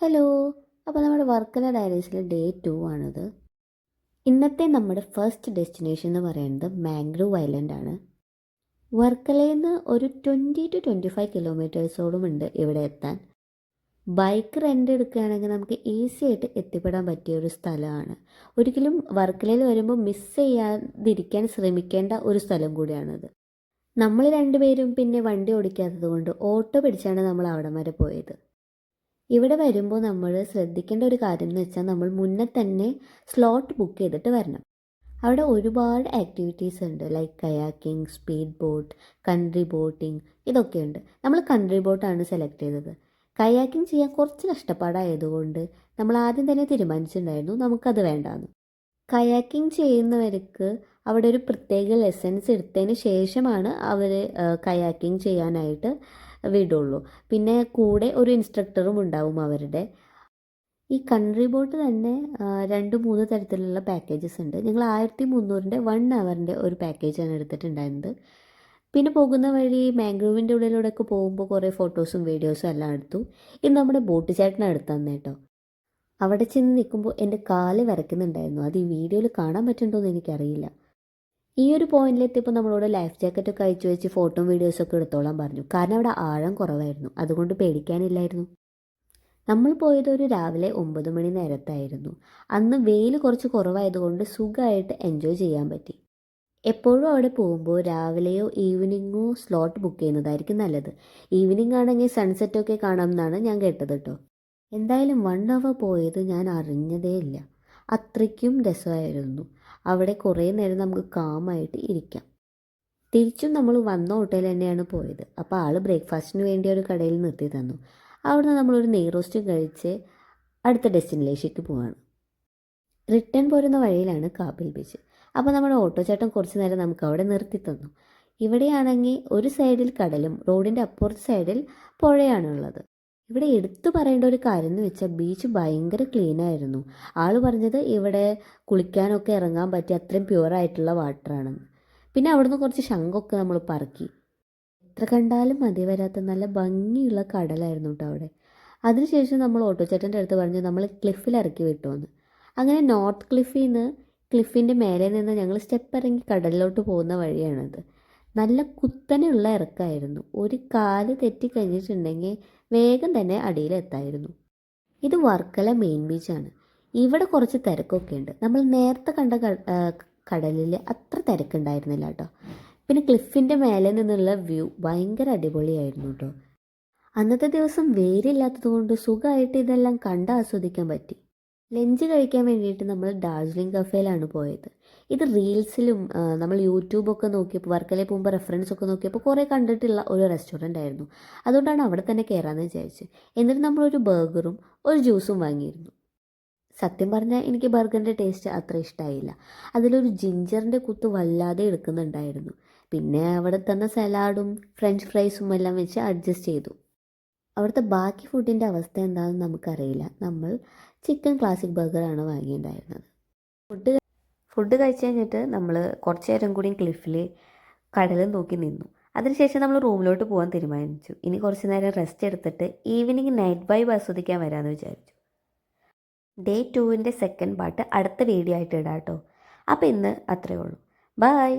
Hello. അപ്പോൾ നമ്മുടെ Varkala ഡയറീസിലെ day 2 ആണിത്. ഇന്നത്തെ നമ്മുടെ ഫസ്റ്റ് ഡെസ്റ്റിനേഷൻ എന്ന് പറയുന്നത് മാംഗ്രൂവ് ഐലൻഡ് ആണ്. വർക്കലയിൽ നിന്ന് ഒരു 20 to 25 കിലോമീറ്റേഴ്സോളം ഉണ്ട് ഇവിടെ എത്താൻ. ബൈക്ക് റെൻ്റ് എടുക്കുകയാണെങ്കിൽ നമുക്ക് ഈസി ആയിട്ട് എത്തിപ്പെടാൻ പറ്റിയ ഒരു സ്ഥലമാണ്. ഒരിക്കലും വർക്കലയിൽ വരുമ്പോൾ മിസ് ചെയ്യാതിരിക്കാൻ ശ്രമിക്കേണ്ട ഒരു സ്ഥലം കൂടിയാണിത്. നമ്മൾ രണ്ടുപേരും പിന്നെ വണ്ടി ഓടിക്കാത്തത് കൊണ്ട് ഓട്ടോ പിടിച്ചാണ് നമ്മൾ അവിടം വരെ പോയത്. ഇവിടെ വരുമ്പോൾ നമ്മൾ ശ്രദ്ധിക്കേണ്ട ഒരു കാര്യം എന്ന് വെച്ചാൽ നമ്മൾ മുന്നേ തന്നെ സ്ലോട്ട് ബുക്ക് ചെയ്തിട്ട് വരണം. അവിടെ ഒരുപാട് ആക്ടിവിറ്റീസ് ഉണ്ട്, like kayaking, speed boat, country boating, ഇതൊക്കെയുണ്ട്. നമ്മൾ കൺട്രി ബോട്ടാണ് സെലക്ട് ചെയ്തത്. കയാക്കിംഗ് ചെയ്യാൻ കുറച്ച് കഷ്ടപ്പാടായതുകൊണ്ട് നമ്മൾ ആദ്യം തന്നെ തീരുമാനിച്ചിട്ടുണ്ടായിരുന്നു നമുക്കത് വേണ്ടാന്ന്. കയാക്കിംഗ് ചെയ്യുന്നവർക്ക് അവിടെ ഒരു പ്രത്യേക ലെസൺസ് എടുത്തതിന് ശേഷമാണ് അവർ കയാക്കിംഗ് ചെയ്യാനായിട്ട് വിടുള്ളൂ. പിന്നെ കൂടെ ഒരു ഇൻസ്ട്രക്ടറും ഉണ്ടാവും അവരുടെ. ഈ കൺട്രി ബോട്ട് തന്നെ 2-3 തരത്തിലുള്ള പാക്കേജസ് ഉണ്ട്. ഞങ്ങൾ 1300 1 അവറിൻ്റെ ഒരു പാക്കേജാണ് എടുത്തിട്ടുണ്ടായിരുന്നത്. പിന്നെ പോകുന്ന വഴി മാംഗ്രൂവിൻ്റെ ഉള്ളിലൂടെയൊക്കെ പോകുമ്പോൾ കുറേ ഫോട്ടോസും വീഡിയോസും എല്ലാം എടുത്തു. ഇത് നമ്മുടെ ബോട്ട് ചേട്ടനാണ് എടുത്തു തന്നെ കേട്ടോ. അവിടെ ചെന്ന് നിൽക്കുമ്പോൾ എൻ്റെ കാല് വരയ്ക്കുന്നുണ്ടായിരുന്നു. അത് ഈ വീഡിയോയിൽ കാണാൻ പറ്റുന്നുണ്ടോയെന്ന് എനിക്കറിയില്ല. ഈ ഒരു പോയിന്റിലെത്തിയപ്പോൾ നമ്മളോട് ലൈഫ് ജാക്കറ്റൊക്കെ അയച്ചു വെച്ച് ഫോട്ടോയും വീഡിയോസൊക്കെ എടുത്തോളാൻ പറഞ്ഞു. കാരണം അവിടെ ആഴം കുറവായിരുന്നു, അതുകൊണ്ട് പേടിക്കാനില്ലായിരുന്നു. നമ്മൾ പോയത് ഒരു രാവിലെ 9 മണി നേരത്തായിരുന്നു. അന്ന് വെയിൽ കുറച്ച് കുറവായതുകൊണ്ട് സുഖമായിട്ട് എൻജോയ് ചെയ്യാൻ പറ്റി. എപ്പോഴും അവിടെ പോകുമ്പോൾ രാവിലെയോ ഈവനിങ്ങോ സ്ലോട്ട് ബുക്ക് ചെയ്യുന്നതായിരിക്കും നല്ലത്. ഈവനിങ് ആണെങ്കിൽ സൺസെറ്റൊക്കെ കാണാമെന്നാണ് ഞാൻ കേട്ടത് കേട്ടോ. എന്തായാലും 1 അവർ പോയത് ഞാൻ അറിഞ്ഞതേ ഇല്ല. അത്രയ്ക്കും രസമായിരുന്നു. അവിടെ കുറേ നേരം നമുക്ക് കാമായിട്ട് ഇരിക്കാം. തിരിച്ചും നമ്മൾ വന്ന ഹോട്ടലിൽ തന്നെയാണ് പോയത്. അപ്പോൾ ആൾ ബ്രേക്ക്ഫാസ്റ്റിന് വേണ്ടി ഒരു കടയിൽ നിർത്തി തന്നു. അവിടുന്ന് നമ്മളൊരു നെയ് റോസ്റ്റും കഴിച്ച് അടുത്ത ഡെസ്റ്റിനേഷനിലേക്ക് പോവാണ്. റിട്ടേൺ പോരുന്ന വഴിയിലാണ് കാപ്പിൽ ബീച്ച്. അപ്പോൾ നമ്മുടെ ഓട്ടോ ചേട്ടൻ കുറച്ച് നേരം നമുക്ക് അവിടെ നിർത്തി തന്നു. ഇവിടെയാണെങ്കിൽ ഒരു സൈഡിൽ കടലും റോഡിൻ്റെ അപ്പുറത്തെ സൈഡിൽ പുഴയാണുള്ളത്. ഇവിടെ എടുത്തു പറയേണ്ട ഒരു കാര്യം എന്ന് വെച്ചാൽ ബീച്ച് ഭയങ്കര ക്ലീനായിരുന്നു. ആൾ പറഞ്ഞത് ഇവിടെ കുളിക്കാനൊക്കെ ഇറങ്ങാൻ പറ്റിയ അത്രയും പ്യുവറായിട്ടുള്ള വാട്ടറാണെന്ന്. പിന്നെ അവിടുന്ന് കുറച്ച് ശംഖൊക്കെ നമ്മൾ പറക്കി. എത്ര കണ്ടാലും മതി വരാത്ത നല്ല ഭംഗിയുള്ള കടലായിരുന്നു കേട്ടോ അവിടെ. അതിനുശേഷം നമ്മൾ ഓട്ടോ ചേട്ടൻ്റെ അടുത്ത് പറഞ്ഞു നമ്മൾ ക്ലിഫിൽ ഇറക്കി വിട്ടുവെന്ന്. അങ്ങനെ നോർത്ത് ക്ലിഫിൽ നിന്ന് ക്ലിഫിൻ്റെ മേലെ നിന്ന് ഞങ്ങൾ സ്റ്റെപ്പ് ഇറങ്ങി കടലിലോട്ട് പോകുന്ന വഴിയാണത്. നല്ല കുത്തനെയുള്ള ഇറക്കമായിരുന്നു. ഒരു കാല് തെറ്റിക്കഴിഞ്ഞിട്ടുണ്ടെങ്കിൽ വേഗം തന്നെ അടിയിലെത്തായിരുന്നു. ഇത് വർക്കല മെയിൻ ബീച്ചാണ്. ഇവിടെ കുറച്ച് തിരക്കൊക്കെ ഉണ്ട്. നമ്മൾ നേരത്തെ കണ്ട കടലിൽ അത്ര തിരക്കുണ്ടായിരുന്നില്ല കേട്ടോ. പിന്നെ ക്ലിഫിൻ്റെ മേലെ നിന്നുള്ള വ്യൂ ഭയങ്കര അടിപൊളിയായിരുന്നു കേട്ടോ. അന്നത്തെ ദിവസം വെയിലില്ലാത്തത് കൊണ്ട് സുഖമായിട്ട് ഇതെല്ലാം കണ്ട് ആസ്വദിക്കാൻ പറ്റി. ലഞ്ച് കഴിക്കാൻ വേണ്ടിയിട്ട് നമ്മൾ ഡാർജിലിംഗ് കഫേയിലാണ് പോയത്. ഇത് റീൽസിലും നമ്മൾ യൂട്യൂബൊക്കെ നോക്കിയപ്പോൾ വർക്കലയിൽ പോകുമ്പോൾ റെഫറൻസ് ഒക്കെ നോക്കിയപ്പോൾ കുറേ കണ്ടിട്ടുള്ള ഒരു റെസ്റ്റോറൻ്റ് ആയിരുന്നു. അതുകൊണ്ടാണ് അവിടെ തന്നെ കയറാമെന്ന് വിചാരിച്ചത്. എന്നിട്ട് നമ്മളൊരു ബർഗറും ഒരു ജ്യൂസും വാങ്ങിയിരുന്നു. സത്യം പറഞ്ഞാൽ എനിക്ക് ബർഗറിൻ്റെ ടേസ്റ്റ് അത്ര ഇഷ്ടമായില്ല. അതിലൊരു ജിഞ്ചറിൻ്റെ കുത്ത് വല്ലാതെ എടുക്കുന്നുണ്ടായിരുന്നു. പിന്നെ അവിടെ തന്ന സലാഡും ഫ്രഞ്ച് ഫ്രൈസും എല്ലാം വെച്ച് അഡ്ജസ്റ്റ് ചെയ്തു. അവിടുത്തെ ബാക്കി ഫുഡിൻ്റെ അവസ്ഥ എന്താണെന്ന് നമുക്കറിയില്ല. നമ്മൾ ചിക്കൻ ക്ലാസിക് ബർഗറാണ് വാങ്ങിയിട്ടുണ്ടായിരുന്നത്. ഫുഡ് കഴിച്ച് കഴിഞ്ഞിട്ട് നമ്മൾ കുറച്ച് നേരം കൂടി ക്ലിഫിൽ കടൽ നോക്കി നിന്നു. അതിനുശേഷം നമ്മൾ റൂമിലോട്ട് പോകാൻ തീരുമാനിച്ചു. ഇനി കുറച്ച് നേരം റെസ്റ്റ് എടുത്തിട്ട് ഈവനിങ് നൈറ്റ് വൈബ് ആസ്വദിക്കാൻ വരാമെന്ന് വിചാരിച്ചു. ഡേ 2ൻ്റെ സെക്കൻഡ് പാർട്ട് അടുത്ത വീഡിയോ ആയിട്ട് ഇടാം കേട്ടോ. അപ്പോൾ ഇന്ന് അത്രയേ ഉള്ളൂ. ബൈ.